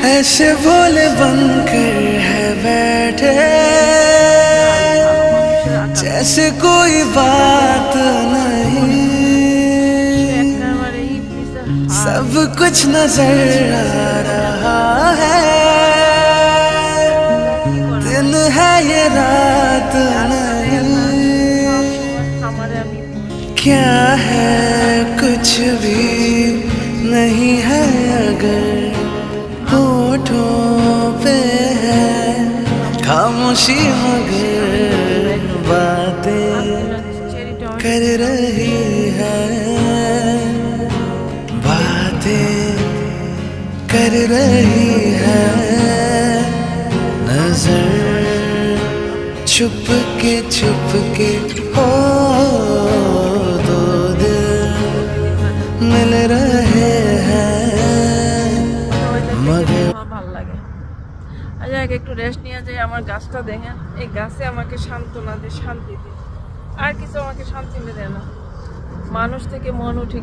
ऐसे भोले बनकर है बैठे जैसे कोई बात नहीं, सब कुछ नजर आ रहा है, दिन है ये रात नहीं, क्या है कुछ भी नहीं है अगर होठों पे है खामोशी मगर बातें कर रही है, बातें कर रही है, नजर छुप के हो दो दिल मिल रहे हैं मगर ভালো লাগে। আজ একটু রেস্ট নিয়ে যাই। আমার গাছটা দেখেন, এই গাছে আমাকে সান্ত্বনা দেয়, শান্তি দেয়, আর কিছু আমাকে শান্তি দেয় না। মানুষ থেকে মন উঠে